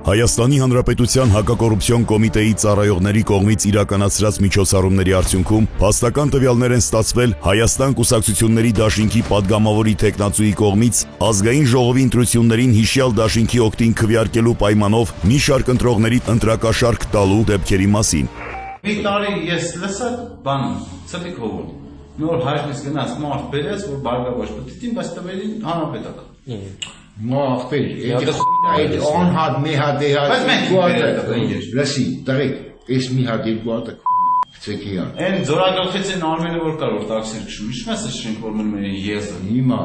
Հայաստանի Հանրապետության հակակոռուպցիոն կոմիտեի ծառայողների կողմից իրականացրած միջոցառումների արդյունքում փաստական տվյալներ են ստացվել Հայաստան կուսակցությունների դաշինքի падգամավորի տեխնացուի կողմից ազգային ժողովի ընտրություններին հիշյալ դաշինքի օգտին քվեարկելու պայմանով մի շարք ընտրողների ընտրակաշառք տալու դեպքերի մասին։ Մի տարի ես լսա բան ցտիկ հողում։ Նոր հայտնից գնաց մարդ բերեց, որ բարգավաճ պետքին, բայց տվերին հանրապետական։ Մախտել, այդ անհատ մի հատ լսի, տղեկ, այս մի հատ երկու հատը գցեքի ան։ Այն ձորագլխից են Արմենը որ կար որ տաքսի քշում, ինչ մեզ շենք որ մնում են եզը։ Հիմա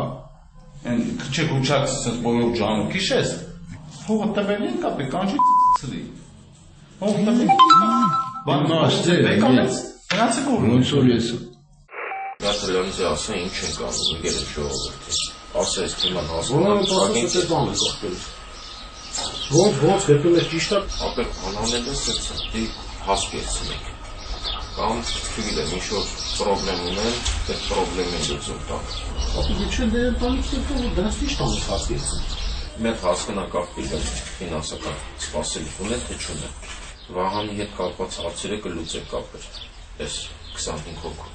Այն քչեք ուչակցս բոյով ջանու քիշես։ Հողը տվերին կապի կանչի ցլի։ Հողը տվերին բան նաստե բեկանից գնացեք ու ոնց որ ես Գաստրոնիզի ասա ինչ են կարող եկել ժողովրդի։ Ասա այս թեման Ոնց դեպքում է ճիշտ է ապեր անանելը սեցի հասկեցնեք։ Կամ չգիտեմ ինչ որ խնդրեմ ունեն, այդ խնդրեմին լուծում տակ։ Ապա դիչեն դե տանից դեպքում դրանց ճիշտ է հասկեցին։ Մեր հասկանակապի ֆինանսական սպասելիք ունեն թե չունեն։ Վահանի հետ կապված հարցերը կլուծեք կապեր։ Այս 25 հոգու։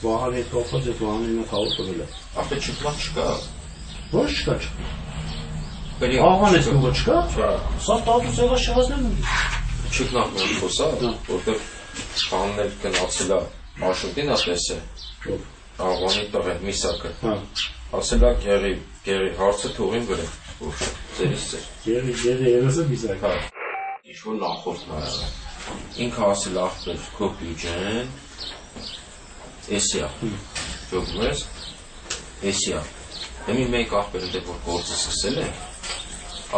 Վահանի հետ կապված է Վահանին հետ հաղորդել է։ Ապա չկա չկա։ Ոչ չկա։ Աղան է դու չկա։ Սա տատուս եղա շահազնեն ունի։ Չկնավ մեր խոսա, որտեղ բաններ գնացել է Աշոտին ասես է։ Աղանի տղեն միսակը։ Հա։ Ասել է գերի հարցը թողին վրա։ Ոչ, ձերից ձեր։ Երեսը միսակ։ Հա։ Ինչ-որ նախորդն ա։ Ինքը ասել ախպեր քո բյուջեն էսիա։ Ճոգում ես։ Էսիա։ Դեմի մեկ ախպեր ընդ որ գործը սկսել է։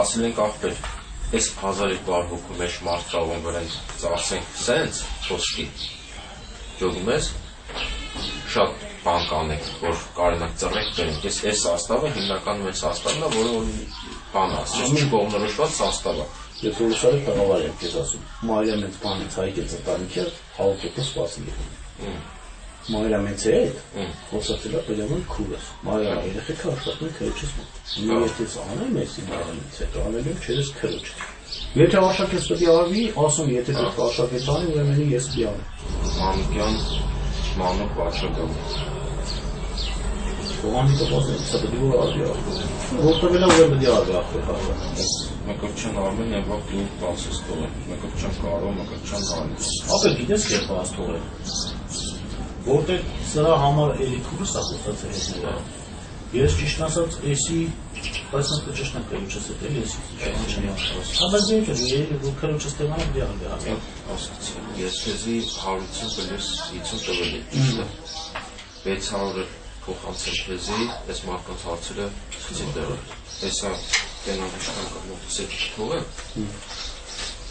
Ասել ենք ախպեր, այս 1200 հոգու մեջ մարդ կավոն վրան ծախսենք սենց խոսքի։ Ճոգում ես։ Շատ բան կանեք, որ կարենակ ծռեք բերենք։ Այս սաստավը հիմնականում այս սաստավն է, որը բան ասես, չկողմնորոշված սաստավ է։ Ես ուրիշարի տղավար եմ քեզ ասում։ Մայրը մեծ բանից հայկեց ընտանիքի 100% սպասելի։ Մայրը մեծ է այդ, խոսացել է բերյալ քուրս։ Մայրը երեխեքը աշխատում են քրոջից մոտ։ Ես անեմ էսի մայրը մեծ հետո անել եմ չերս քրոջ։ Եթե աշակերտ պետք է արվի, ասում եթե պետք է աշակերտ անի, ուրեմն ես պիտի անեմ։ Մանուկյան մանուկ վարչական։ Ողանի տոկոսն է, սա պետք է արվի։ Որտեղ էլ ուրեմն պետք է արվի ախպեր։ Մկրտչան արմեն է վաղ դու տալսես տողը, մկրտչան կարո, մկրտչան նարից։ Ապա գիտես կերպ աստողը։ Որտեղ սրա համար էլի քուրս է խոսացել հետները։ Ես ճիշտ ասած էսի, բայց նա ճիշտ է քրոջս հետ էլի էսի։ Ապա դեպքը որ քրոջս տեման դիալ դիալ։ Ասացի, ես քեզի 150 պլյուս 50 տվել եմ, ճիշտ է։ 600 փոխանցել քեզի, այս մարդկանց հարցերը ցույց դրել։ Հեսա կենանիշան կմոդսետ թողը։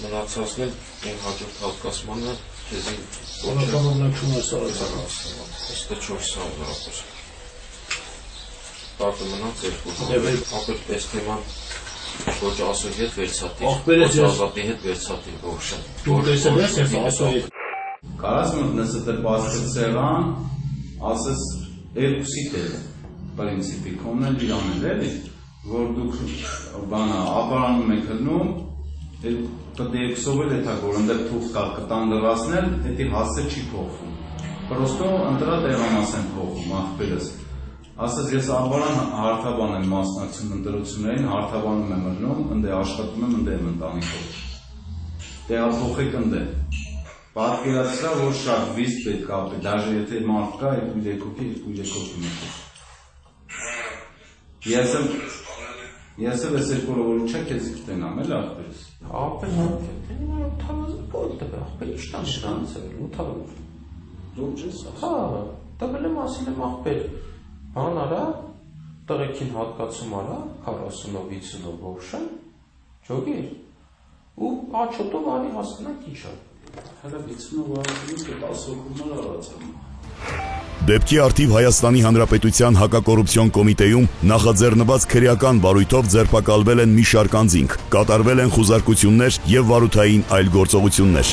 Մնացածն էլ իմ հաջորդ հատկացմանը քեզի Ոնականորեն չունես արած։ Ստե 400 դրամ։ Տակը մնաց երկու։ Ապեր այս թեման ոչ ասոյի հետ վերցատի։ Ոչ ազատի հետ վերցատի ոչ։ Դու տեսել ես ասոյի։ Կարաս մտնես դեռ բացեցելան, ասես երկուսի դեր։ Պրինցիպի կոմնել իրանել էլի, որ դուք բանա ապարանում եք հնում, պետք է ексովել է թա որ ընդեր թուղթ կա կտան դրասնել, դա հասցե չի փոխվում։ Պրոստո ընտրա տեղամաս են փոխում ախպերս։ Ասես ես ապարան հարթաբան եմ մասնակցում ընտրություններին, հարթաբանում եմ հնում, ընդ աշխատում եմ ընդ եմ ընտանիքով։ Տեղափոխեք ընդ։ Պատկերացրա որ շատ վիզ պետք է ապի, դաժե եթե մարդ կա, 2 հոգի մեկը։ Ես էլ ես երկորը որ չեք ես կտենամ էլ ախպերս։ Ապեր նա թավազը պորտը ախպեր իշտան շանցել, ու թավազը։ Դու չես ասում։ Հա, տվել եմ ասել եմ ախպեր, բան արա, տղեկին հատկացում արա, 40-ով 50-ով բովշան, ճոգիր, ու աչոտով արի հասկանակ իչա։ Հələ 50-ով արածինից կը 10 հոգումար արացեմ։ Դեպքի արդիվ Հայաստանի Հանրապետության հակակոռուպցիոն կոմիտեում նախաձեռնված քրեական բարույթով ձերբակալվել են մի շարք անձինք, կատարվել են խուզարկություններ եւ վարութային այլ գործողություններ։